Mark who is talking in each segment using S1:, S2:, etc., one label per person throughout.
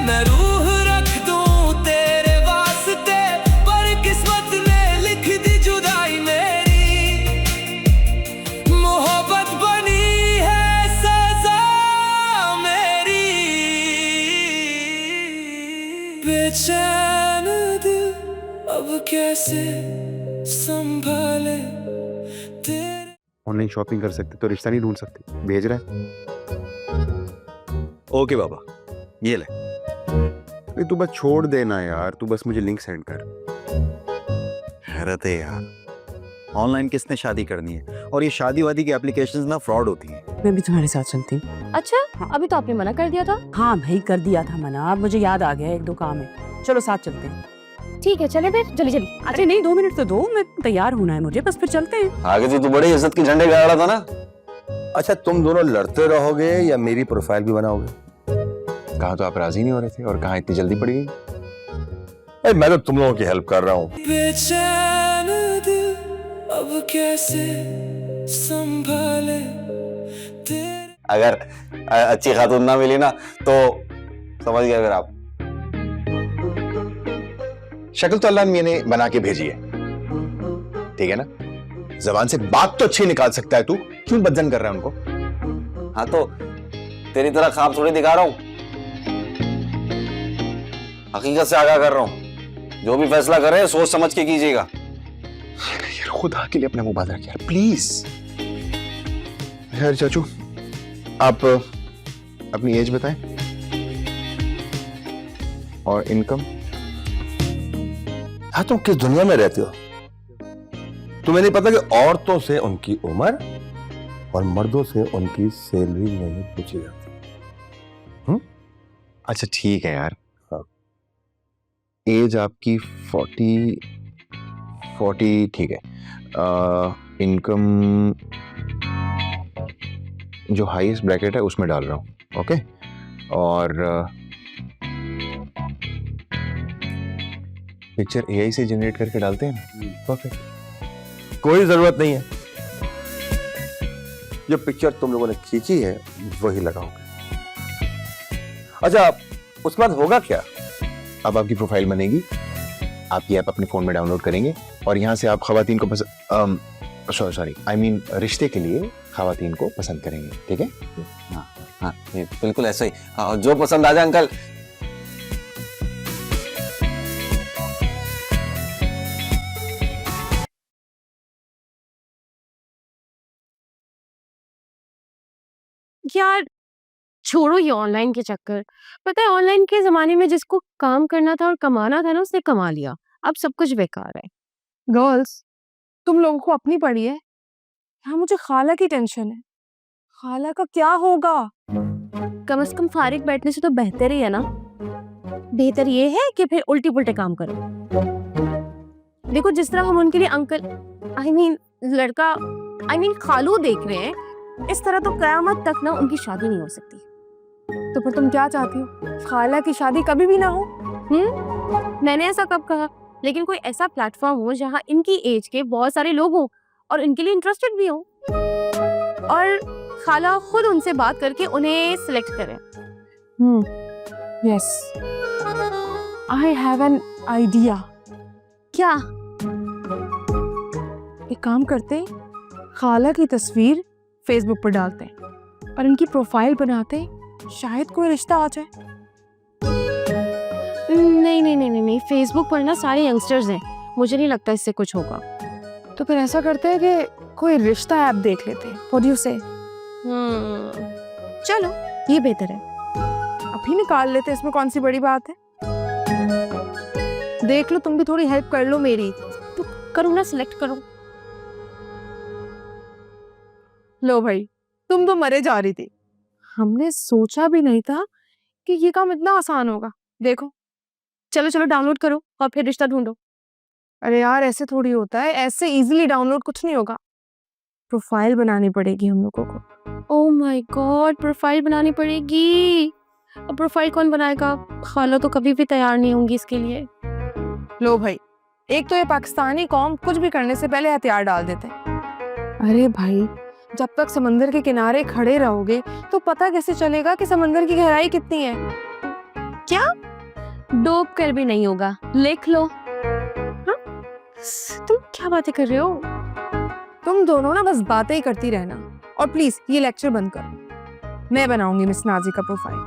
S1: मैं रूह रख दूं तेरे वास्ते, पर किस्मत ने लिख दी जुदाई मेरी। मोहब्बत बनी है सजा मेरी। बेचैन दिल अब कैसे संभाले तेरे।
S2: ऑनलाइन शॉपिंग कर सकते तो रिश्ता नहीं ढूंढ सकते। भेज रहा है।
S3: ओके बाबा, ये ले।
S2: अरे तू बस छोड़ देना यार, तू बस मुझे लिंक सेंड कर।
S3: हैरत है यार, ऑनलाइन किसने शादी करनी है? और ये शादी वादी की एप्लीकेशंस ना फ्रॉड होती हैं।
S4: मैं भी तुम्हारे साथ चलती हूँ।
S5: अच्छा, अभी तो आपने मना कर दिया था।
S4: हाँ भाई, कर दिया था मना, अब मुझे याद आ गया एक दो काम है। चलो साथ चलते हैं।
S5: ठीक है, चले फिर, जल्दी जल्दी।
S4: अरे नहीं, 2 मिनट तो दो, मैं तैयार होना है मुझे, बस फिर चलते हैं।
S6: आगे तो तू बड़े इज्जत के झंडे गाड़ रहा था ना। अच्छा, तुम दोनों लड़ते रहोगे या मेरी प्रोफाइल भी बनाओगे?
S2: कहा तो आप राजी नहीं हो रहे थे, और कहा इतनी जल्दी पड़ी गई।
S6: अरे मैं तो तुम लोगों की हेल्प कर रहा हूँ।
S1: बेचैन दिल अब कैसे संभाले तेरे।
S6: अगर अच्छी खातून ना मिली ना तो समझ गए अगर आप।
S7: शक्ल तो अल्लाह मियां ने बना के भेजी है, ठीक है ना? जबान से बात तो अच्छी निकाल सकता है, तू क्यों बदजन कर रहा है उनको?
S6: हाँ तो तेरी तरह ख्वाब थोड़ी दिखा रहा हूँ, हकीकत से आगाह कर रहा हूँ। जो भी फैसला करें सोच समझ के कीजिएगा।
S7: यार खुदा के लिए अपना मुंह बंद रख यार, प्लीज। यार चाचू, आप अपनी एज बताएं और इनकम।
S6: हाँ, तुम किस दुनिया में रहते हो? तुम्हें नहीं पता कि औरतों से उनकी उम्र और मर्दों से उनकी सैलरी नहीं पूछी जाती।
S7: अच्छा ठीक है यार।
S6: हाँ।
S7: एज आपकी 40 ठीक है। इनकम जो हाईएस्ट ब्रैकेट है उसमें डाल रहा हूँ, ओके? और पिक्चर एआई से जनरेट करके डालते हैं ना, परफेक्ट।
S6: कोई जरूरत नहीं है, जो पिक्चर तुम लोगों ने खींची है वही लगाओगे। अच्छा, उसके बाद होगा क्या?
S7: अब आपकी प्रोफाइल बनेगी, आप ये ऐप अपने फोन में डाउनलोड करेंगे और यहाँ से आप खवातीन को सॉरी आई मीन रिश्ते के लिए खवातीन को पसंद करेंगे, ठीक है?
S6: हाँ हाँ, ये बिल्कुल ऐसा ही। हाँ, जो पसंद आ जाए अंकल।
S5: यार छोड़ो ये ऑनलाइन के चक्कर। पता है, ऑनलाइन के जमाने में जिसको काम करना था और कमाना था ना, उसने कमा लिया। अब सब कुछ बेकार है।
S8: गर्ल्स, तुम लोगों को अपनी पड़ी है। यहाँ मुझे खाला की टेंशन है। खाला का क्या होगा?
S5: कम से कम फारिग बैठने से तो बेहतर ही है ना। बेहतर ये है कि फिर उल्टी पुल्टे काम करो। देखो, जिस तरह हम उनके लिए अंकल लड़का खालू देख रहे हैं, इस तरह तो कयामत तक ना उनकी शादी नहीं हो सकती।
S8: तो फिर तुम क्या चाहती हो? खाला की शादी कभी भी ना हो?
S5: मैंने ऐसा कब कहा? लेकिन कोई ऐसा प्लेटफॉर्म हो जहाँ इनकी एज के बहुत सारे लोग हों और इनके लिए इंटरेस्टेड भी हो, और खाला खुद उनसे बात करके उन्हें सिलेक्ट करे।
S8: Yes, I have an idea.
S5: क्या?
S8: एक काम करते हैं, खाला की तस्वीर फेसबुक पर डालते हैं और इनकी प्रोफाइल बनाते हैं, शायद कोई रिश्ता आ जाए।
S5: नहीं नहीं नहीं नहीं नहीं, फेसबुक पर ना सारे यंगस्टर्स हैं, मुझे नहीं लगता इससे कुछ होगा।
S8: तो फिर ऐसा करते हैं कि कोई रिश्ता ऐप देख लेते हैं। व्हाट डू यू से?
S5: चलो, ये बेहतर है।
S8: अभी निकाल लेते हैं, इसमें कौन सी बड़ी बात है। देख लो, तुम भी थोड़ी हेल्प कर लो मेरी।
S5: तो करो ना, सिलेक्ट करो।
S8: लो भाई, तुम तो मरे जा रही थी। हमने सोचा भी नहीं था कि ये काम इतना आसान होगा। देखो,
S5: चलो चलो, डाउनलोड करो और फिर रिश्ता ढूंढो।
S8: अरे यार, ऐसे थोड़ी होता है, ऐसे इजीली डाउनलोड कुछ नहीं होगा। प्रोफाइल बनानी पड़ेगी हम लोगों को।
S5: ओह माय गॉड, प्रोफाइल बनानी पड़ेगी। अब प्रोफाइल कौन बनाएगा? खाला तो कभी भी तैयार नहीं होंगी इसके लिए।
S8: लो भाई, एक तो ये पाकिस्तानी कौम कुछ भी करने से पहले हथियार डाल देते हैं। अरे भाई, जब तक समंदर के किनारे खड़े रहोगे तो पता कैसे चलेगा कि समंदर की गहराई कितनी है?
S5: क्या? डोब कर भी नहीं होगा, लिख लो। हाँ? तुम क्या बातें कर रहे हो?
S8: तुम दोनों ना बस बातें ही करती रहना, और प्लीज ये लेक्चर बंद करो। मैं बनाऊंगी मिस नाजी का प्रोफाइल।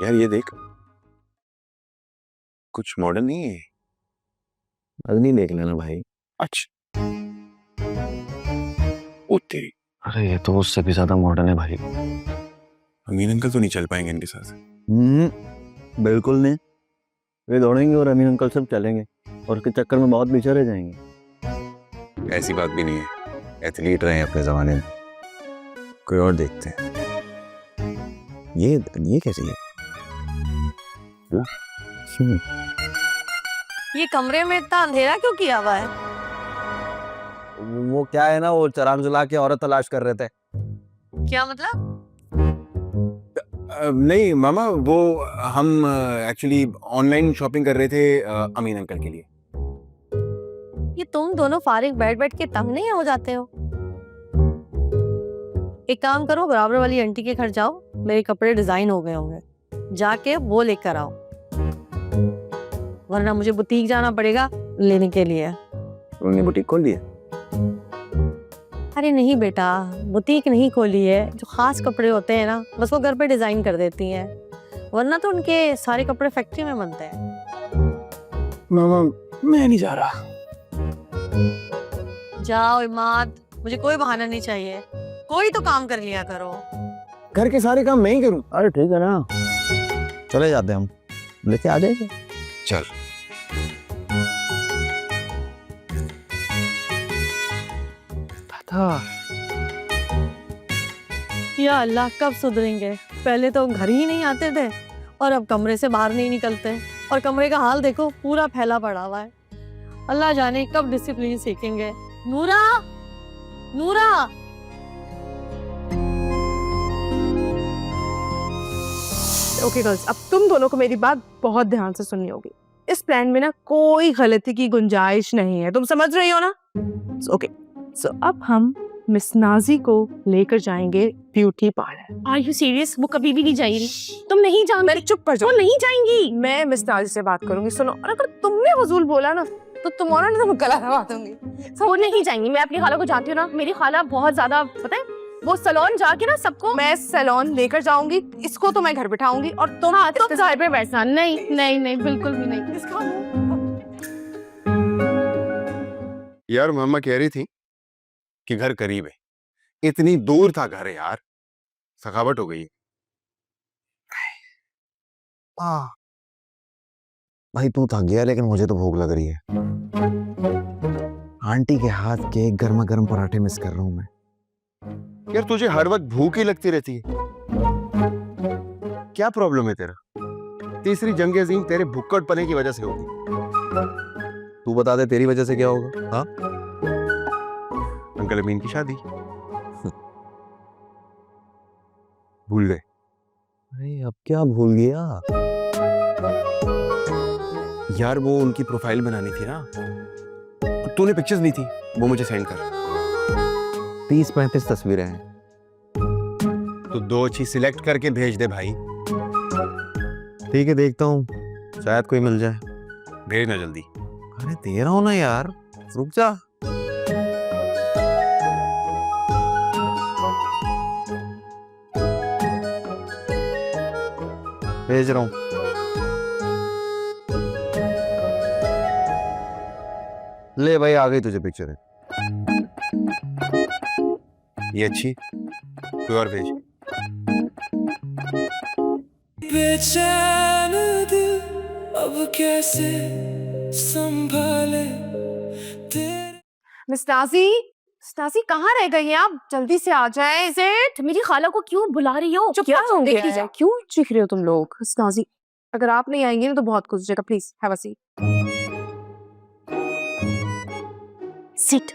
S3: यार ये देख, कुछ मॉडर्न नहीं है? अग्नि देख लेना भाई। अच्छा, ओ तेरी, अरे ये तो उससे भी ज्यादा मॉडर्न है भाई।
S2: अमीन अंकल तो नहीं चल पाएंगे इनके साथ।
S3: बिल्कुल नहीं। वे दौड़ेंगे और अमीन अंकल सब चलेंगे और उसके चक्कर में बहुत पीछे रह जाएंगे।
S2: ऐसी बात भी नहीं है, एथलीट रहे हैं अपने जमाने में। कोई और देखते हैं।
S3: ये कैसी है?
S5: ये कमरे में इतना अंधेरा क्यों किया हुआ है?
S6: वो क्या है ना, वो चराग जला के औरत तलाश कर रहे थे।
S5: क्या मतलब?
S2: नहीं मामा, वो हम एक्चुअली ऑनलाइन शॉपिंग कर रहे थे अमीन अंकल के लिए।
S5: ये तुम दोनों फारिग बैठ बैठ के तंग नहीं हो जाते हो? एक काम करो, बराबर वाली आंटी के घर जाओ, मेरे कपड़े डिजाइन हो गए होंगे, जाके वो लेकर आओ, वरना मुझे बुटीक जाना पड़ेगा लेने के लिए।
S3: उन्होंने बुटीक खोल लिया?
S5: अरे नहीं बेटा, बुटीक नहीं खोली है। जो खास कपड़े होते हैं ना, बस वो घर पे डिजाइन कर देती हैं, वरना तो उनके सारे कपड़े फैक्ट्री में बनते हैं।
S2: मामा मैं नहीं जा रहा।
S5: जाओ इमाद, मुझे कोई बहाना नहीं चाहिए, कोई तो काम कर लिया करो।
S2: घर के सारे काम मैं ही करूं?
S3: अरे ठीक है ना, चले जाते हम, लेके आ जाएंगे।
S2: चल।
S5: या अल्लाह, कब सुधरेंगे? पहले तो घर ही नहीं आते थे और अब कमरे से बाहर नहीं निकलते, और कमरे का हाल देखो, पूरा फैला पड़ा हुआ है। अल्लाह जाने कब डिसिप्लिन सीखेंगे। नूरा, नूरा,
S8: ओके गर्ल्स, अब तुम दोनों को मेरी बात बहुत ध्यान से सुननी होगी। इस प्लान में ना कोई गलती की गुंजाइश नहीं है, तुम समझ रही हो ना? ओके, सो अब हम मिस नाजी को लेकर जाएंगे beauty parlour.
S5: Are you serious? वो कभी भी नहीं जाएगी। तुम नहीं जाओगी?
S8: मैं चुप कर जाओ।
S5: वो नहीं जाएंगी।
S8: मैं मिस नाजी से बात करूंगी, सुनो, और अगर तुमने फजूल बोला ना तो तुम्हारा ना तो मैं गला दबा दूंगी।
S5: वो नहीं जाएंगी। मैं अपनी खाला को जानती हूँ ना, मेरी खाला बहुत ज्यादा, पता है, वो सैलून जाके ना सबको,
S8: मैं सैलून लेकर जाऊंगी, इसको तो मैं घर बिठाऊंगी और तुम
S5: तुम घर पे बैठना। नहीं नहीं नहीं, बिल्कुल भी नहीं।
S2: यार मामा कह रही थी कि घर करीब है, इतनी दूर था घर यार, थकावट हो गई है।
S3: भाई तू थक गया, लेकिन मुझे तो भूख लग रही है। आंटी के हाथ के गर्मा गर्म पराठे मिस कर रहा हूं मैं।
S2: यार तुझे हर वक्त भूख ही लगती रहती है, क्या प्रॉब्लम है तेरा? तीसरी जंग अजीम तेरे भुक्कड़ पने की वजह से होगी।
S3: तू बता दे, तेरी वजह से क्या होगा? हाँ,
S2: अंकल अमीन की शादी भूल गए?
S3: अरे अब क्या भूल गया?
S2: यार वो उनकी प्रोफाइल बनानी थी ना, तूने पिक्चर्स ली थी, वो मुझे सेंड कर।
S3: 30-35 तस्वीरें हैं।
S2: तो 2 अच्छी सिलेक्ट करके भेज दे भाई।
S3: ठीक है, देखता हूँ, शायद कोई मिल जाए।
S2: भेजना जल्दी।
S3: अरे दे रहा हूँ ना यार, रुक जा। भेज रहा हूँ। ले भाई, आ गई तुझे पिक्चर है।
S2: ये अच्छी, कोई और भेज।
S1: बेचैन दिल अब कैसे संभाले तेरे।
S8: मिस नाजी कहाँ रह गई हैं आप? जल्दी से आ जाए।
S5: सेठ, मेरी खाला को क्यों बुला रही हो?
S8: क्या हो गया
S5: देखी
S8: है?
S5: जाए।
S8: क्यों चीख रहे हो तुम लोग? मिस नाजी, अगर आप नहीं आएंगे ना तो बहुत कुछ हो जाएगा। Please have a seat.
S5: Sit,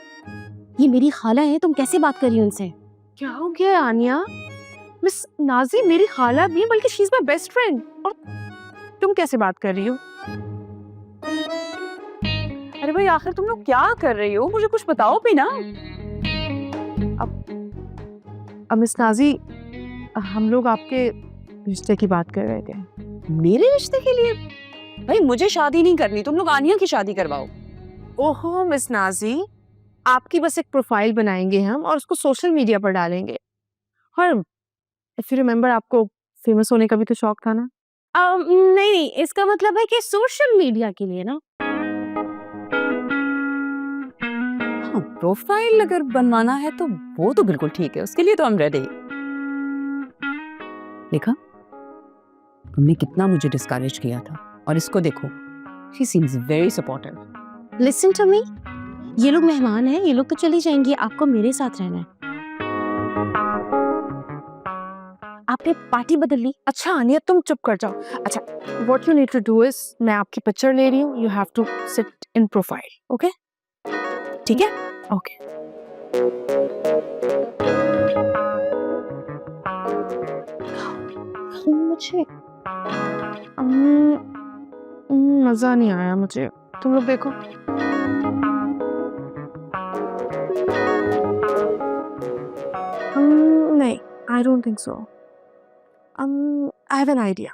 S5: ये मेरी खाला है, तुम कैसे बात कर रही हो उनसे?
S8: क्या हो गया आनिया? मिस नाजी मेरी खाला भी है, बल्कि she is my best friend, और तुम तुम कैसे बात कर रही हो?
S4: अरे भाई आखिर तुम लोग क्या कर रही हो, मुझे कुछ बताओ भी ना।
S8: अब मिस नाजी, हम लोग आपके रिश्ते की बात कर रहे थे।
S4: मेरे रिश्ते के लिए? भाई मुझे शादी नहीं करनी, तुम लोग आनिया की शादी करवाओ।
S8: ओहो मिस नाजी, आपकी बस एक प्रोफाइल बनाएंगे हम और उसको सोशल मीडिया पर डालेंगे। और इफ यू रिमेम्बर, आपको फेमस होने का भी तो शौक था ना?
S5: नहीं, इसका मतलब है कि सोशल मीडिया के लिए ना।
S4: हाँ, प्रोफाइल अगर बनवाना है तो वो तो बिल्कुल ठीक है, उसके लिए तो हम रेडी। देखा तुमने कितना मुझे डिस्करेज किया था, और इसको देखो, she seems very supportive.
S5: Listen to me, ये लोग मेहमान हैं, ये लोग तो चली जाएंगी, आपको मेरे साथ रहना है। आपने पार्टी बदल ली?
S8: अच्छा आनिया, तुम चुप कर जाओ। अच्छा, what you need to do is, मैं आपकी पिक्चर ले रही हूँ, you have to sit in profile, okay?
S4: ठीक है,
S8: ओके। मुझे मजा नहीं आया मुझे, तुम लोग देखो। नहीं, I don't think so. I have an idea.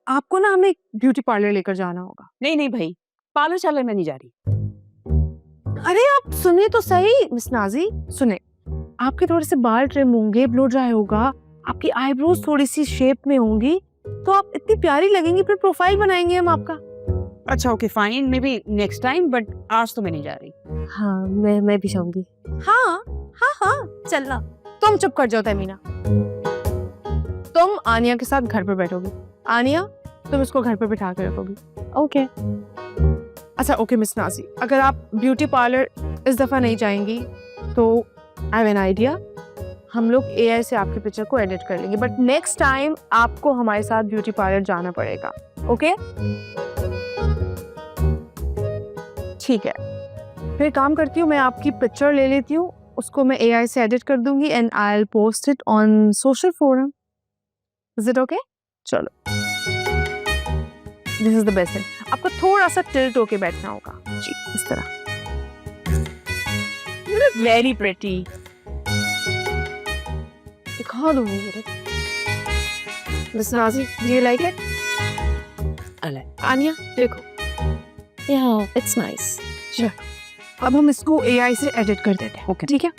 S8: आपको ना हमें एक ब्यूटी पार्लर लेकर जाना होगा।
S4: नहीं नहीं भाई, पार्लर शालर में नहीं जा रही।
S8: अरे आप सुने तो सही मिस नाजी, सुने। आपके थोड़े से बाल ट्रिम होंगे, ब्लो ड्राई होगा, आपकी आईब्रोज थोड़ी सी शेप में होंगी, तो आप इतनी प्यारी लगेंगी, फिर प्रोफाइल बनाएंगे हम आपका।
S4: अच्छा okay fine, may be next time, but आज तो मैं नहीं जा रही।
S5: हाँ, मैं भी जाऊंगी।
S8: हाँ हाँ हाँ, चलना। तुम चुप कर जाओ तमीना, तुम आनिया के साथ घर पर बैठोगी। आनिया, तुम इसको घर पर बिठा कर रखोगी, ओके? अच्छा ओके मिस नाजी, अगर आप ब्यूटी पार्लर इस दफा नहीं जाएंगी तो आई हैव एन आइडिया, हम लोग एआई से आपकी पिक्चर को एडिट कर लेंगे, बट नेक्स्ट टाइम आपको हमारे साथ ब्यूटी पार्लर जाना पड़ेगा, ओके? ठीक है, फिर काम करती हूँ, मैं आपकी पिक्चर ले लेती हूँ, उसको मैं एआई से एडिट कर दूंगी and I will post it on social forum. Is it okay? चलो, this is the best thing. आपको थोड़ा सा टिल्ट होके बैठना होगा जी, इस तरह।
S4: Very pretty.
S8: दिखा दो मुझे। Miss Naazi, do you like it? Aniya देखो,
S5: Yeah, it's nice.
S8: अब हम इसको एआई से एडिट कर देते हैं,
S4: ओके
S8: ठीक है?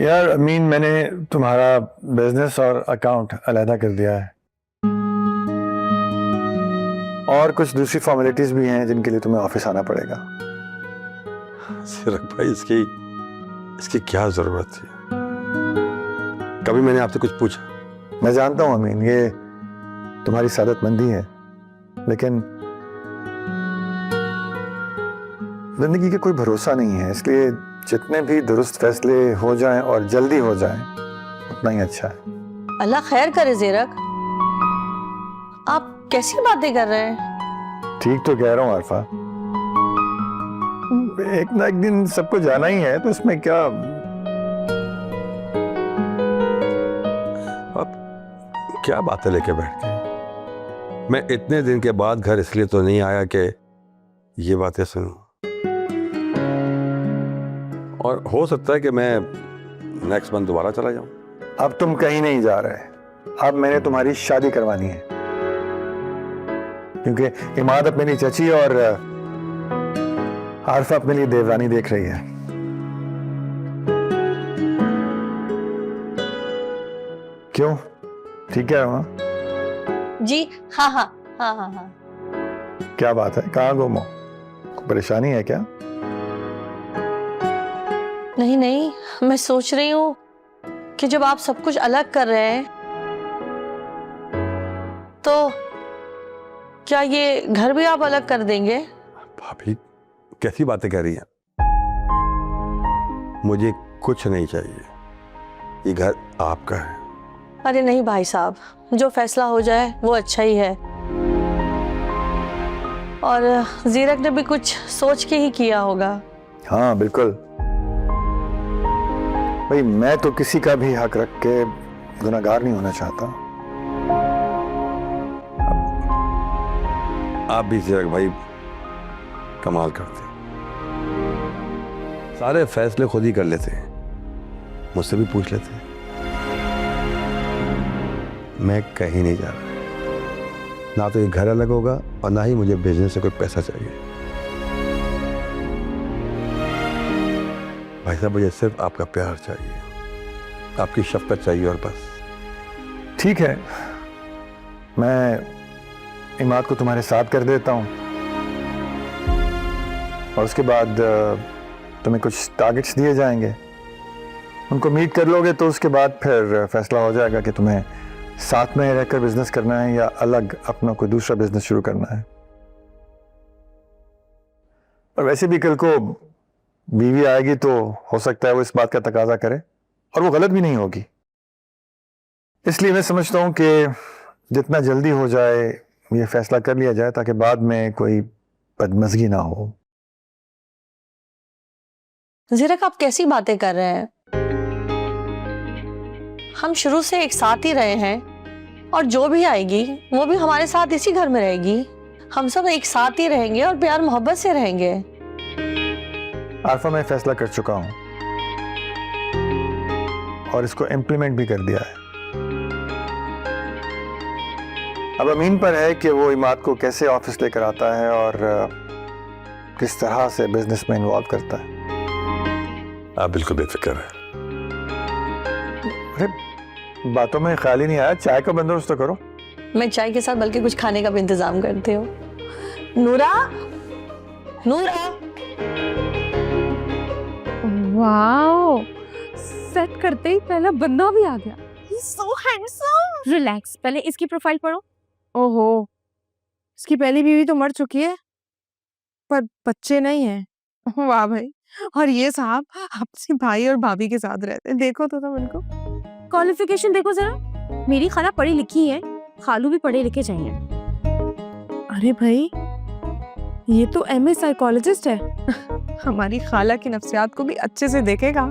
S9: यार अमीन, मैंने तुम्हारा बिजनेस और अकाउंट अलहदा कर दिया है, और कुछ दूसरी फॉर्मेलिटीज भी हैं जिनके लिए तुम्हें ऑफिस आना पड़ेगा।
S6: सिरक भाई, इसकी क्या जरूरत थी? कभी मैंने आपसे कुछ पूछा?
S9: मैं जानता हूँ अमीन, ये तुम्हारी सादतमंदी है, लेकिन जिंदगी का कोई भरोसा नहीं है, इसलिए जितने भी दुरुस्त फैसले हो जाएं और जल्दी हो जाएं उतना ही अच्छा है।
S10: अल्लाह खैर करे ज़ेरक, आप कैसी बातें कर रहे हैं?
S9: ठीक तो कह रहा हूँ आरफा, एक ना एक दिन सबको जाना ही है, तो इसमें क्या।
S6: अब क्या बातें लेके बैठ गए? मैं इतने दिन के बाद घर इसलिए तो नहीं आया कि ये बातें सुनूं, और हो सकता है कि मैं नेक्स्ट मंथ दोबारा चला जाऊं।
S9: अब तुम कहीं नहीं जा रहे, अब मैंने तुम्हारी शादी करवानी है, क्योंकि इमाद अब मेरी चची और आरफा अपने लिए देवरानी देख रही है। क्यों, ठीक है ना?
S10: जी हाँ हाँ हाँ हाँ हाँ।
S9: क्या बात है, कहाँ गुम हो? कोई परेशानी है क्या?
S10: नहीं नहीं, मैं सोच रही हूँ कि जब आप सब कुछ अलग कर रहे हैं, तो क्या ये घर भी आप अलग कर देंगे?
S6: भाभी कैसी बातें कर रही हैं? मुझे कुछ नहीं चाहिए, ये घर आपका है।
S10: अरे नहीं भाई साहब, जो फैसला हो जाए वो अच्छा ही है, और ज़ीरक ने भी कुछ सोच के ही किया होगा।
S9: हाँ बिल्कुल भाई, मैं तो किसी का भी हक रख के गुनहगार नहीं होना चाहता।
S6: आप भी जीरक भाई कमाल करते, सारे फैसले खुद ही कर लेते, मुझसे भी पूछ लेते। मैं कहीं नहीं जा रहा, ना तो ये घर अलग होगा और ना ही मुझे बिजनेस से कोई पैसा चाहिए। भाई साहब, मुझे सिर्फ आपका प्यार चाहिए, आपकी शफकत चाहिए और बस।
S9: ठीक है, मैं इमाद को तुम्हारे साथ कर देता हूँ और उसके बाद तुम्हें कुछ टारगेट्स दिए जाएंगे, उनको मीट कर लोगे तो उसके बाद फिर फैसला हो जाएगा कि तुम्हें साथ में रहकर बिजनेस करना है या अलग अपना कोई दूसरा बिजनेस शुरू करना है। और वैसे भी कल को बीवी आएगी तो हो सकता है वो इस बात का तकाजा करे और वो गलत भी नहीं होगी। इसलिए मैं समझता हूं कि जितना जल्दी हो जाए ये फैसला कर लिया जाए ताकि बाद में कोई बदमज़गी ना हो।
S10: जीरक, आप कैसी बातें कर रहे हैं? हम शुरू से एक साथ ही रहे हैं और जो भी आएगी वो भी हमारे साथ इसी घर में रहेगी। हम सब एक साथ ही रहेंगे और प्यार मोहब्बत से रहेंगे।
S9: आरफा, मैं फैसला कर चुका हूं और इसको इम्प्लीमेंट भी कर दिया है। अब अमीन पर है कि वो इमाद को कैसे ऑफिस लेकर आता है और किस तरह से बिजनेस में इन्वॉल्व करता है।
S6: आप बिल्कुल बेफिक्र हैं।
S9: अरे बातों में ख्याल ही नहीं आया, चाय का बंदोबस्त तो करो।
S10: मैं चाय के साथ बल्कि कुछ खाने का भी इंतजाम करती हूँ। नूरा, नूरा।
S5: वाओ, सेट करते ही पहला बंदा भी आ गया। सो हैंडसम। रिलैक्स, पहले इसकी प्रोफाइल पढ़ो।
S8: ओहो, इसकी पहली बीवी तो मर चुकी है पर बच्चे नहीं हैं। वाह भाई, और ये साहब अपने भाई और भाभी के साथ रहते हैं। देखो तो तुम इनको।
S5: क्वालिफिकेशन देखो जरा, मेरी खाला पढ़ी लिखी है, खालू भी पढ़े लिखे चाहिए।
S8: अरे भाई, ये तो एमए साइकोलॉजिस्ट है। हमारी खाला की नफ्सियात को भी अच्छे से देखेगा।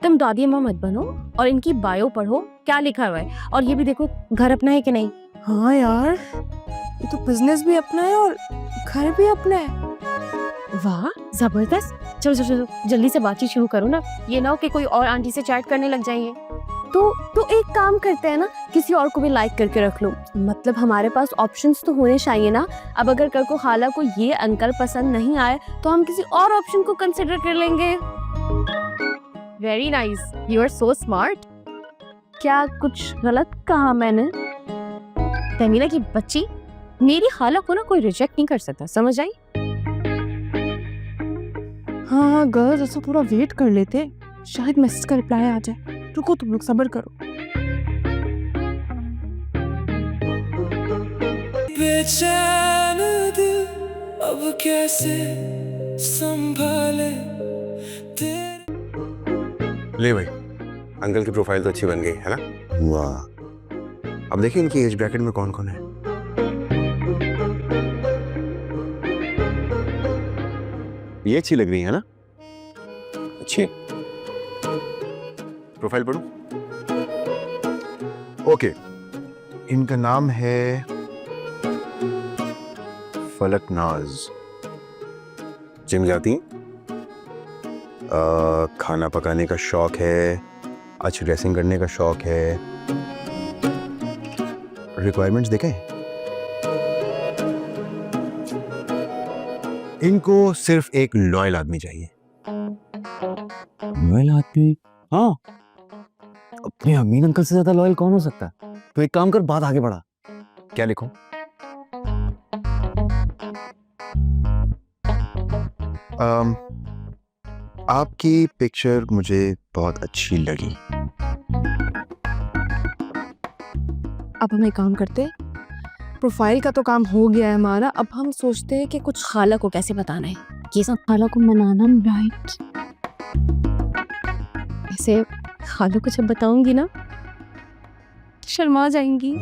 S5: तुम दादी अम्मा मत बनो और इनकी बायो पढ़ो, क्या लिखा हुआ है। और ये भी देखो, घर अपना है कि नहीं।
S8: हाँ यार, ये तो बिजनेस भी अपना है और घर भी अपना है।
S5: वाह, जबरदस्त। चलो चलो चलो, जल्दी से बातचीत शुरू करो ना, ये ना हो कि कोई और आंटी से चैट करने लग जाइए। तो एक काम करते हैं ना, किसी और को भी लाइक करके रख लो। मतलब हमारे पास ऑप्शंस तो होने चाहिए ना। अब अगर कल को खाला को ये अंकल पसंद नहीं आए तो हम किसी और ऑप्शन को कंसिडर कर लेंगे। Very nice, you are so smart. क्या कुछ गलत कहा मैंने? तमीना की बच्ची, मेरी खाला को ना कोई रिजेक्ट नहीं कर सकता, समझ आई?
S8: हाँ गर्ल्स, ऐसा थोड़ा वेट कर लेते, शायद मैसेज का रिप्लाई आ जाए। रुको, तुम लोग सब्र करो।
S1: बेचैन दिल अब कैसे संभाले तेरे।
S2: ले भाई, अंकल की प्रोफाइल तो अच्छी बन गई है ना?
S3: वाह,
S2: अब देखिए इनकी एज ब्रैकेट में कौन कौन है।
S3: ये अच्छी लग रही है ना?
S2: अच्छी प्रोफाइल पढ़ो। ओके, इनका नाम है फलकनाज। जिम जाती हैं, खाना पकाने का शौक है, अच्छी ड्रेसिंग करने का शौक है। रिक्वायरमेंट्स देखें, इनको सिर्फ एक लॉयल आदमी चाहिए।
S3: लॉयल आदमी? हाँ, अपने अमीन अंकल से ज्यादा लॉयल कौन हो सकता है? तो एक काम कर, बात आगे बढ़ा।
S2: क्या लिखूं? आपकी पिक्चर मुझे बहुत अच्छी लगी।
S8: अब हम एक काम करते हैं, प्रोफाइल का तो काम हो गया है हमारा। अब हम सोचते हैं कि कुछ
S5: खाला को कैसे बताना है, ये सब खाला को मनाना। राइट, ऐसे खाला को जब बताऊंगी ना, शर्मा जाएंगी।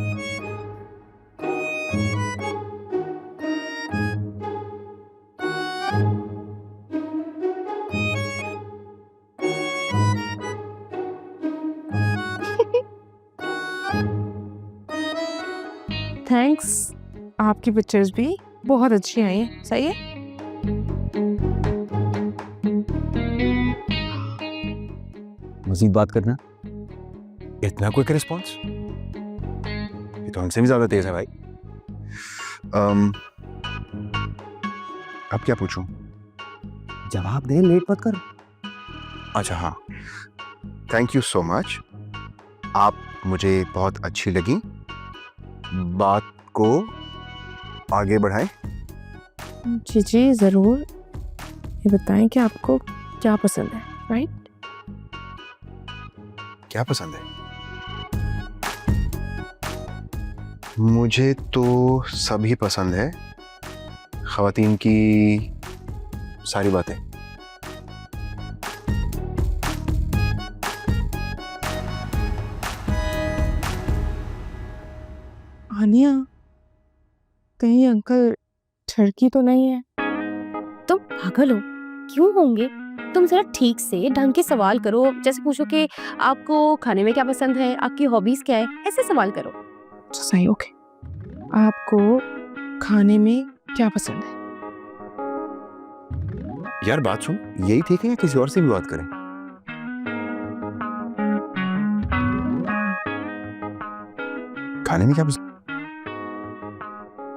S5: थैंक्स,
S8: आपकी पिक्चर्स भी बहुत अच्छी आई हैं, सही है।
S3: मजीद बात करना।
S2: इतना क्विक रिस्पॉन्स? ये तो हमसे भी ज्यादा तेज है भाई। अब क्या पूछूं?
S3: जवाब दे, लेट मत कर।
S2: अच्छा हाँ, थैंक यू सो मच, आप मुझे बहुत अच्छी लगी। बात को आगे बढ़ाएं।
S8: जी जी ज़रूर। ये बताएं कि आपको क्या पसंद है, राइट?
S2: क्या पसंद है? मुझे तो सभी पसंद है, ख़वातीन की सारी बातें।
S8: आनिया, कहीं अंकल ठरकी तो नहीं है?
S5: तुम पागल हो? क्यों होंगे? तुम जरा ठीक से ढंग के सवाल करो, जैसे पूछो कि आपको खाने में क्या पसंद है, आपकी हॉबीज क्या है, ऐसे सवाल करो।
S8: सही, ओके। आपको खाने में क्या पसंद है?
S2: यार बात सुन, यही ठीक है या किसी और से भी बात करें? खाने में क्या पसंद?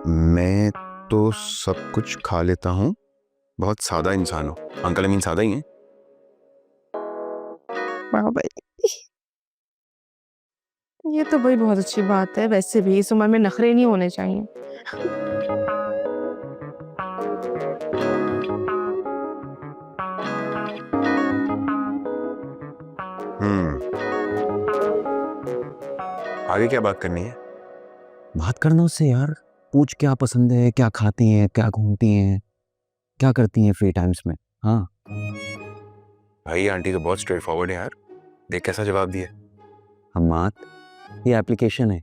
S2: मैं तो सब कुछ खा लेता हूँ, बहुत सादा इंसान हूँ। अंकल अमीन सादा ही हैं।
S8: वाह भाई, ये तो भाई बहुत अच्छी बात है। वैसे भी इस उम्र में नखरे नहीं होने चाहिए।
S2: आगे क्या बात करनी है?
S3: बात करना उससे यार। पूछ क्या पसंद है, क्या खाती हैं, क्या घूमती हैं, क्या करती हैं फ्री टाइम्स में। हाँ
S2: भाई आंटी तो बहुत स्ट्रेट फॉरवर्ड है यार, देख कैसा जवाब दिया।
S3: हम्माद, ये एप्लीकेशन है,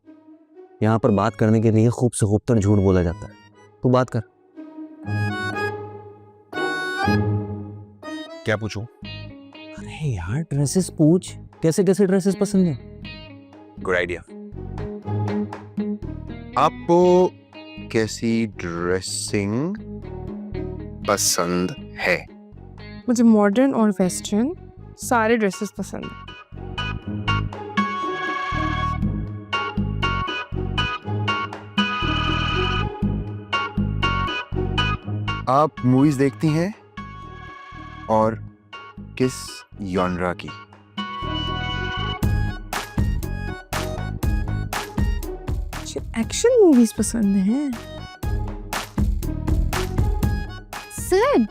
S3: यहाँ पर बात करने के लिए खूब से खूबतर झूठ बोला जाता है। तू बात कर।
S2: क्या पूछूं?
S3: अरे यार ड्रेसेस पूछ, कैसे कैसे ड्रेसेस पसंद है।
S2: Good idea. आपको कैसी ड्रेसिंग पसंद है?
S8: मुझे मॉडर्न और वेस्टर्न सारे ड्रेसेस पसंद हैं।
S2: आप मूवीज देखती हैं और किस जॉनरा की?
S8: एक्शन मूवीज पसंद हैं।
S5: सिड,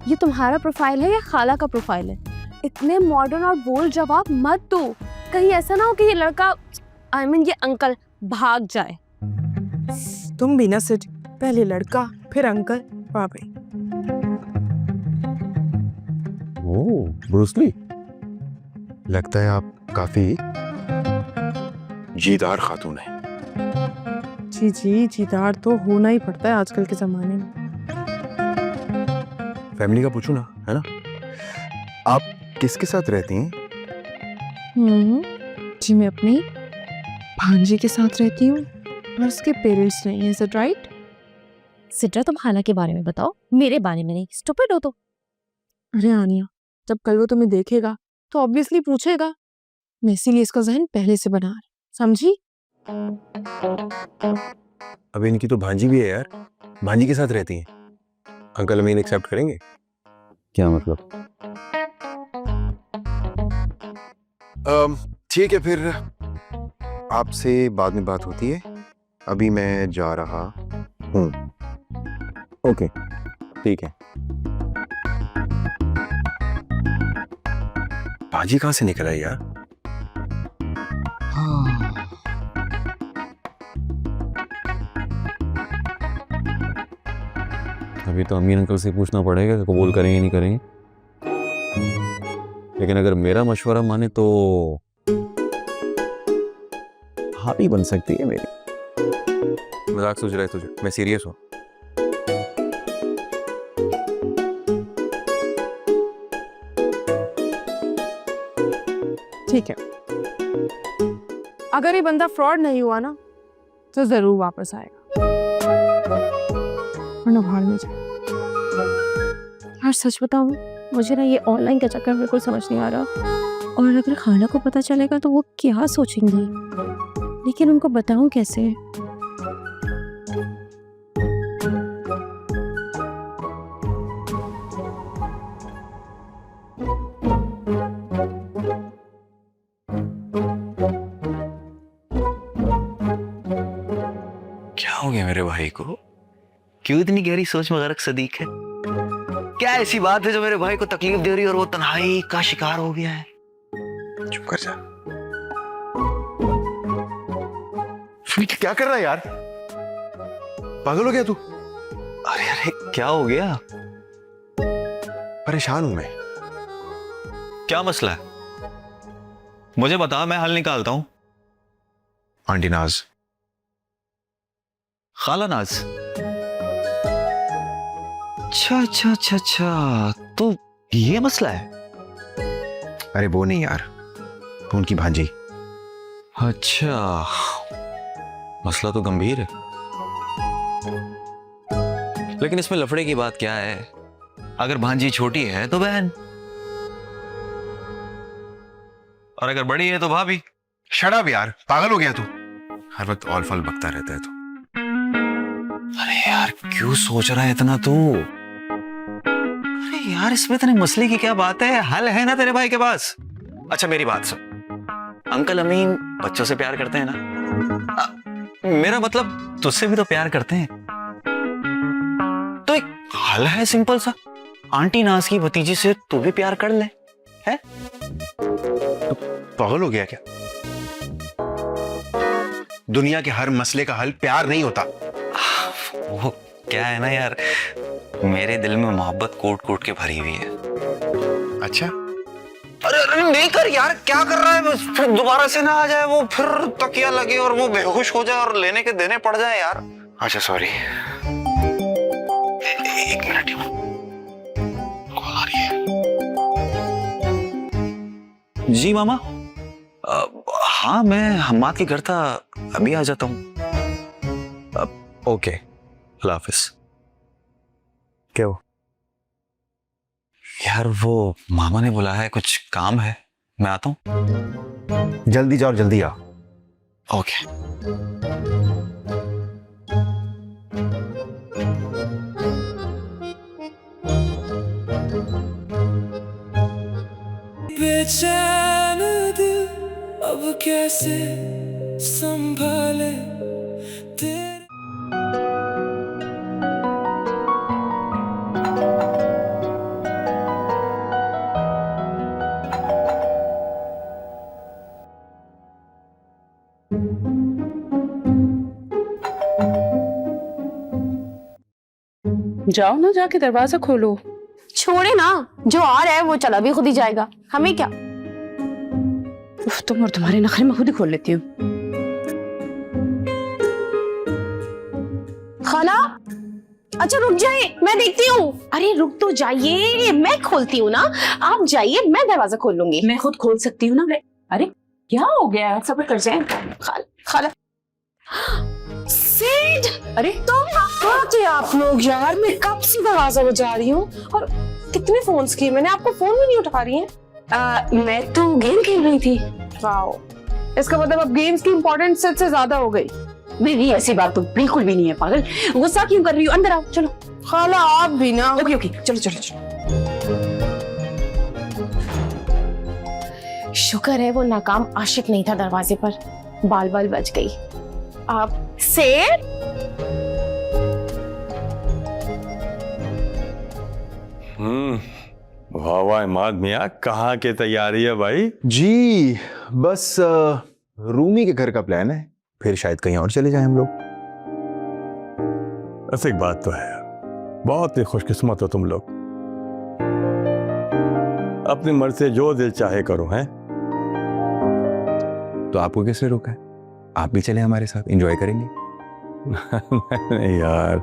S5: ये तुम्हारा प्रोफाइल है या खाला का प्रोफाइल है? इतने मॉडर्न और बोल्ड जवाब मत दो, कहीं ऐसा ना हो कि ये लड़का ये अंकल भाग जाए।
S8: तुम भी ना सिड, पहले लड़का फिर अंकल। वाह भाई।
S3: ओह ब्रूस ली।
S2: लगता है आप काफी जीदार खातून हैं।
S8: जी जी, जीदार तो होना ही पड़ता है आजकल के जमाने में।
S2: फैमिली का पूछूं ना, है ना? आप किसके साथ रहती हैं?
S8: जी मैं अपनी भांजी के साथ रहती हूँ और उसके पेरेंट्स नहीं है। Is it right?
S5: सिड्रा, तुम खाला के बारे में बताओ, मेरे बारे में नहीं। स्टूपिड हो तो।
S8: अरे आनिया, जब कल वो तुम्हें देखेगा तो ऑब्वियसली पूछेगा। मैं इसीलिए इसका जहन पहले से बना रही, समझी?
S2: अब इनकी तो भांजी भी है यार, भांजी के साथ रहती हैं। अंकल अमीन एक्सेप्ट करेंगे?
S3: क्या मतलब?
S2: ठीक है, फिर आपसे बाद में बात होती है। अभी मैं जा रहा हूँ।
S3: ओके ठीक है।
S2: भांजी कहाँ से निकल आई यार?
S3: अभी तो अमीन अंकल से पूछना पड़ेगा कि कबूल करेंगे नहीं करेंगे, लेकिन अगर मेरा मशवरा माने तो भाभी बन सकती है मेरी।
S2: मजाक सोच रहा है तुझे? मैं सीरियस हूँ।
S8: ठीक है, अगर ये बंदा फ्रॉड नहीं हुआ ना तो जरूर वापस आएगा।
S5: वरना भाड़ में जाए। यार सच बताऊं, मुझे ना ये ऑनलाइन का चक्कर बिल्कुल समझ नहीं आ रहा। और अगर खाला को पता चलेगा तो वो क्या सोचेंगी, लेकिन उनको बताऊं कैसे?
S3: क्या हो गया मेरे भाई को? क्यों इतनी गहरी सोच में गर्क सदीक है? क्या ऐसी बात है जो मेरे भाई को तकलीफ दे रही है और वो तन्हाई का शिकार हो गया है?
S7: चुप कर जा। क्या कर रहा है यार? पागल हो गया तू?
S3: अरे अरे क्या हो गया?
S7: परेशान हूं मैं।
S3: क्या मसला है? मुझे बता, मैं हल निकालता हूं।
S7: आंटी नाज।
S3: खाला नाज। अच्छा अच्छा अच्छा अच्छा, तो ये मसला है?
S7: अरे वो नहीं यार, वो उनकी भांजी।
S3: अच्छा, मसला तो गंभीर है, लेकिन इसमें लफड़े की बात क्या है? अगर भांजी छोटी है तो बहन, और अगर बड़ी है तो भाभी।
S7: शट अप यार, पागल हो गया तू? हर वक्त ऑल फल बकता रहता है तू।
S3: अरे यार क्यों सोच रहा है इतना तू? अरे यार इसमें इतने मसले की क्या बात है? हल है ना तेरे भाई के पास। अच्छा मेरी बात सुन, अंकल अमीन बच्चों से प्यार करते हैं ना? मेरा मतलब तुझसे भी तो प्यार करते हैं। तो एक हल है सिंपल सा, आंटी नाज की भतीजी से तू भी प्यार कर ले। है
S7: तो पागल हो गया क्या? दुनिया के हर मसले का हल प्यार नहीं होता।
S3: वो क्या है ना यार, मेरे दिल में मोहब्बत कोट कोट के भरी हुई है।
S7: अच्छा,
S3: अरे अरे नहीं कर यार, क्या कर रहा है? बस फिर दोबारा से ना आ जाए वो, फिर तकिया लगे और वो बेहोश हो जाए और लेने के देने पड़ जाए यार।
S7: अच्छा सॉरी।
S3: एक मिनट, कॉल आ रही है। जी मामा। हाँ मैं हम्माद के घर था, अभी आ जाता हूँ। ओके, अल्लाह हाफिज। क्या हो? यार वो मामा ने बुलाया है, कुछ काम है, मैं आता हूँ।
S7: जल्दी जाओ, जल्दी आ।
S3: ओके।
S1: बेचैन दिल अब कैसे संभाले तेरे।
S4: जाओ ना, जाके दरवाजा खोलो।
S5: छोड़े ना, जो आ रहा है वो चला भी खुद ही जाएगा, हमें क्या।
S4: उफ, तुम और तुम्हारे नखरे मैं खुद ही खोल लेती हूँ।
S5: खाला, अच्छा रुक जाइए, मैं देखती हूँ। अरे रुक तो जाइए, मैं खोलती हूँ ना, आप जाइए, मैं दरवाजा खोल लूंगी।
S4: मैं खुद खोल सकती हूँ ना। अरे क्या हो गया? सब्र कर जाए।
S5: खाला सेठ,
S4: अरे
S5: तुम
S8: थे आप लोग यार, मैं कब से दरवाजा बजा रही हूँ और कितने फोन्स किए मैंने, आपको फोन भी नहीं उठा रही हैं।
S4: मैं तो गेम खेल रही थी।
S8: वाओ, इसका मतलब अब गेम्स की इम्पोर्टेंस से ज्यादा हो गई।
S4: नहीं, ऐसी बात तो बिल्कुल भी नहीं है। पागल, गुस्सा क्यों कर रही हो? अंदर आओ, चलो।
S8: खाला आप भी ना।
S4: ओके ओके, चलो चलो चलो।
S5: शुक्र है वो नाकाम आशिक नहीं था दरवाजे पर, बाल बाल बच गई। आप सेठ,
S9: वाह वाह इमाद मियाँ, कहाँ की तैयारी है भाई?
S7: जी बस रूमी के घर का प्लान है, फिर शायद कहीं और चले जाएं हम लोग।
S9: ऐसी एक बात तो है, बहुत ही खुशकिस्मत हो तुम लोग, अपनी मर्जी से जो दिल चाहे करो। हैं
S7: तो आपको किसने रोका है? आप भी चले हमारे साथ, एंजॉय करेंगे।
S9: नहीं यार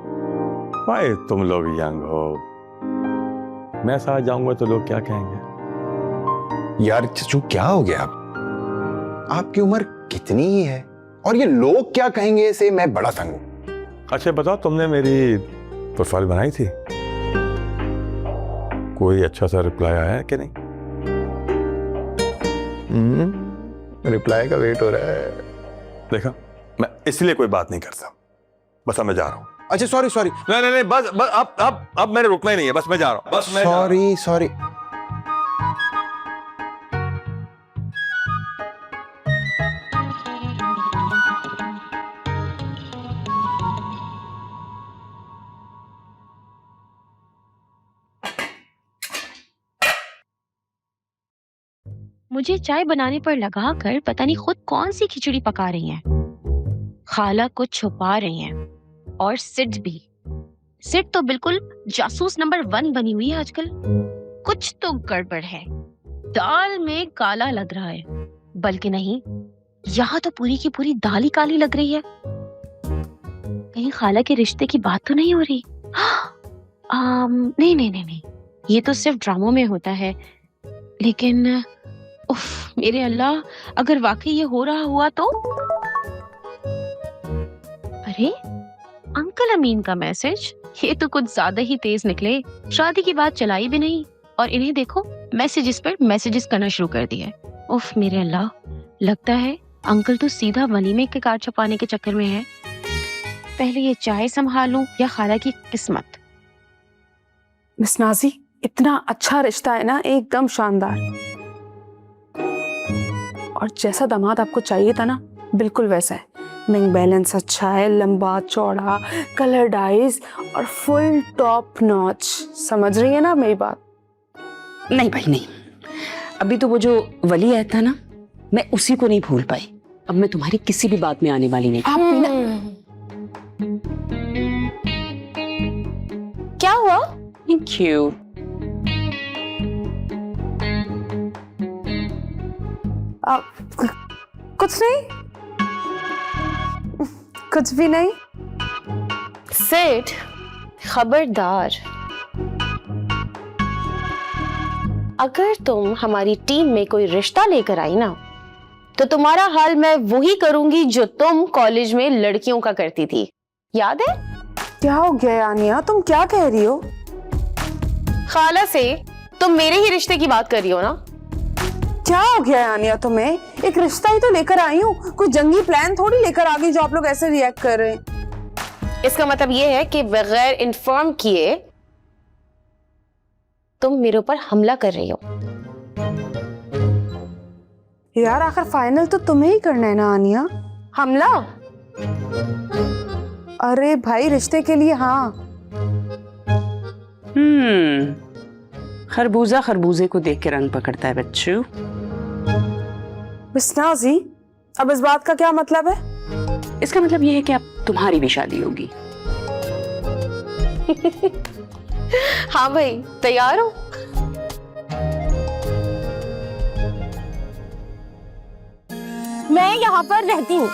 S9: भाई, तुम लोग यंग हो, मैं साथ जाऊंगा तो लोग क्या कहेंगे?
S7: यार चचू क्या हो गया? आपकी उम्र कितनी ही है और ये लोग क्या कहेंगे से मैं बड़ा तंग हूं।
S9: अच्छा बताओ, तुमने मेरी प्रोफाइल बनाई थी? कोई अच्छा सा रिप्लाई आया है कि नहीं? रिप्लाई का वेट हो रहा है। देखा, मैं इसलिए कोई बात नहीं करता, बस अब मैं जा रहा हूँ। अच्छा सॉरी सॉरी, नहीं बस अब मैंने रुकना ही नहीं है, बस मैं जा रहा हूँ, बस मैं
S2: सॉरी सॉरी।
S5: मुझे चाय बनाने पर लगा कर पता नहीं खुद कौन सी खिचड़ी पका रही हैं। खाला को छुपा रही हैं। और सिड भी। सिड तो बिल्कुल जासूस नंबर 1 बनी हुई है आजकल। कुछ तो गड़बड़ है। दाल में काला लग रहा है। बल्कि नहीं, यहाँ तो पूरी की पूरी दाल ही काली लग रही है। कहीं खाला के रिश्ते की बात तो नहीं हो रही? नहीं, ये तो सिर्फ ड्रामों में होता है। लेकिन उफ, मेरे अल्लाह, अगर वाकई ये हो रहा हुआ तो? अरे, अंकल अमीन का मैसेज, ये तो कुछ ज्यादा ही तेज निकले। शादी की बात चलाई भी नहीं और इन्हें देखो मैसेजेस पर मैसेजेस करना शुरू कर दिया। उफ, मेरे अल्लाह, लगता है अंकल तो सीधा वलीमे के कार्ड छपाने के चक्कर में है। पहले ये चाय संभालूं या खाला की किस्मत।
S8: मिस नाजी, इतना अच्छा रिश्ता है ना, एकदम शानदार। और जैसा दामाद आपको चाहिए था ना, बिल्कुल वैसा है। बैंक बैलेंस अच्छा है, लंबा चौड़ा, कलर डाइज और फुल टॉप नॉच। समझ रही है ना मेरी बात?
S4: नहीं भाई नहीं, अभी तो वो जो वली आया था ना, मैं उसी को नहीं भूल पाई। अब मैं तुम्हारी किसी भी बात में आने वाली नहीं।
S8: आप भी ना।
S5: क्या हुआ?
S4: Thank you.
S8: कुछ नहीं, कुछ भी नहीं।
S5: सिड, खबरदार, अगर तुम हमारी टीम में कोई रिश्ता लेकर आई ना, तो तुम्हारा हाल मैं वही करूंगी जो तुम कॉलेज में लड़कियों का करती थी। याद है?
S8: क्या हो गया आनिया, तुम क्या कह रही हो?
S5: खाला से तुम मेरे ही रिश्ते की बात कर रही हो ना?
S8: क्या हो गया आनिया तुम्हें? एक रिश्ता ही तो लेकर आई हूँ, कोई जंगी प्लान थोड़ी लेकर आ गई जो आप लोग ऐसे रिएक्ट कर रहे हैं।
S5: इसका मतलब ये है कि बगैर इन्फॉर्म किए तुम मेरे ऊपर हमला कर रही हो।
S8: यार आखिर फाइनल तो तुम्हें ही करना है ना आनिया।
S5: हमला?
S8: अरे भाई, रिश्ते के लिए। हाँ,
S4: खरबूजा खरबूजे को देख के रंग पकड़ता है बच्चू।
S8: मिस नाज़ी, अब इस बात का क्या मतलब है?
S4: इसका मतलब ये है कि अब तुम्हारी भी शादी होगी।
S5: हाँ भाई, तैयार हो? मैं यहाँ पर रहती हूँ।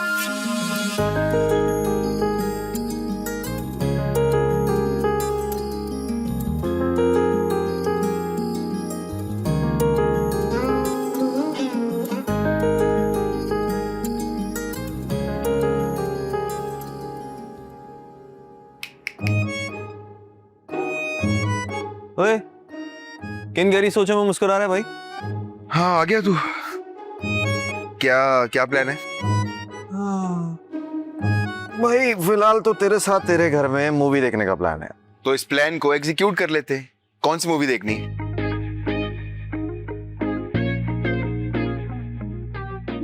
S3: ओए, किन गहरी सोचों में मुस्कुरा रहा है भाई?
S2: हाँ, आ गया तू। क्या क्या प्लान है?
S7: भाई फिलहाल तो तेरे साथ तेरे घर में मूवी देखने का प्लान है।
S2: तो इस प्लान को एग्जीक्यूट कर लेते हैं। कौन सी मूवी देखनी है?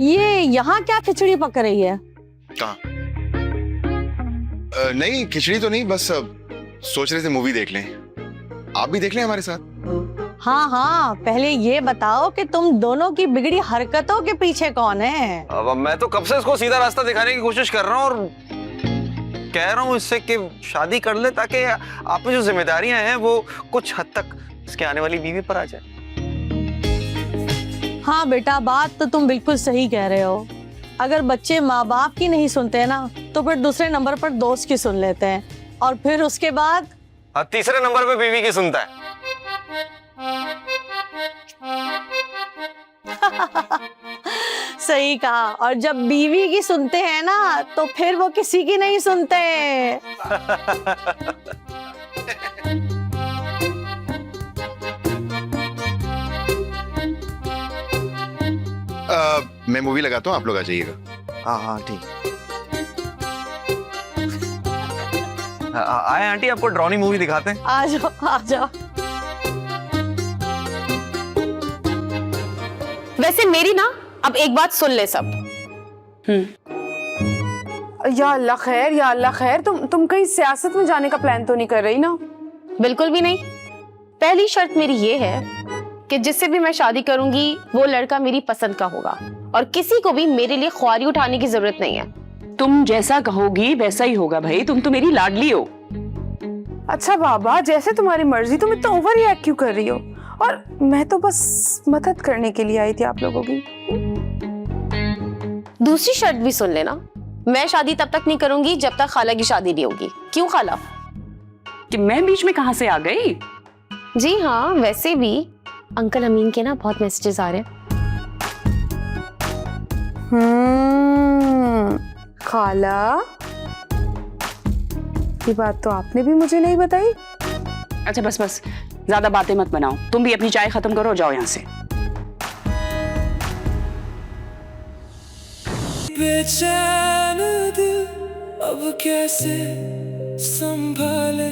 S10: ये यहाँ क्या खिचड़ी पक रही है?
S2: कहाँ? नहीं, खिचड़ी तो नहीं, बस सोच रहे थे मूवी देख लें। आप भी देख लें हमारे साथ।
S10: हाँ हाँ, पहले ये बताओ कि तुम दोनों की बिगड़ी हरकतों के पीछे कौन है?
S3: अब मैं तो कब से इसको सीधा रास्ता दिखाने की कोशिश कर रहा हूँ और कह रहा हूँ इससे कि शादी कर ले, ताकि आप में जो जिम्मेदारियां हैं वो कुछ हद तक इसके आने वाली बीवी पर आ जाए।
S10: हाँ बेटा, बात तो तुम बिल्कुल सही कह रहे हो। अगर बच्चे माँ बाप की नहीं सुनते हैं ना, तो फिर दूसरे नंबर पर दोस्त की सुन लेते हैं और फिर उसके बाद
S3: तीसरे नंबर पे बीवी की सुनता है।
S10: सही कहा। और जब बीवी की सुनते हैं ना, तो फिर वो किसी की नहीं सुनते।
S7: मैं मूवी लगाता हूँ, आप लोग आ जाइएगा।
S3: हाँ हाँ ठीक। आए आंटी, आपको ड्रॉनी मूवी दिखाते हैं।
S10: आ जाओ आ जाओ।
S5: वैसे मेरी ना अब एक बात सुन ले सब।
S8: या अल्लाह खैर, या अल्लाह खैर, तुम कहीं सियासत में जाने का प्लान तो नहीं कर रही ना?
S5: बिल्कुल भी नहीं। पहली शर्त मेरी ये है कि जिससे भी मैं शादी करूंगी वो लड़का मेरी पसंद का होगा और किसी को भी मेरे लिए ख्वारी उठाने की जरूरत नहीं है।
S4: तुम जैसा कहोगी वैसा ही होगा भाई, तुम तो मेरी लाडली हो।
S8: अच्छा बाबा, जैसे तुम्हारी मर्जी, तुम इतना ओवर रिएक्ट क्यों कर रही हो? और मैं तो बस मदद करने के लिए आई थी आप लोगों की।
S5: दूसरी शर्त भी सुन लेना, मैं शादी तब तक नहीं करूंगी जब तक खाला की शादी नहीं होगी। क्यों खाला?
S4: कि मैं बीच में कहां से आ गई?
S5: जी हाँ, वैसे भी अंकल अमीन के ना बहुत मैसेजेस आ रहे हैं।
S8: खाला, ये बात तो आपने भी मुझे नहीं बताई।
S4: अच्छा बस बस, ज्यादा बातें मत बनाओ, तुम भी अपनी चाय खत्म करो, जाओ यहाँ से।
S1: बेचैन दिल अब कैसे संभाले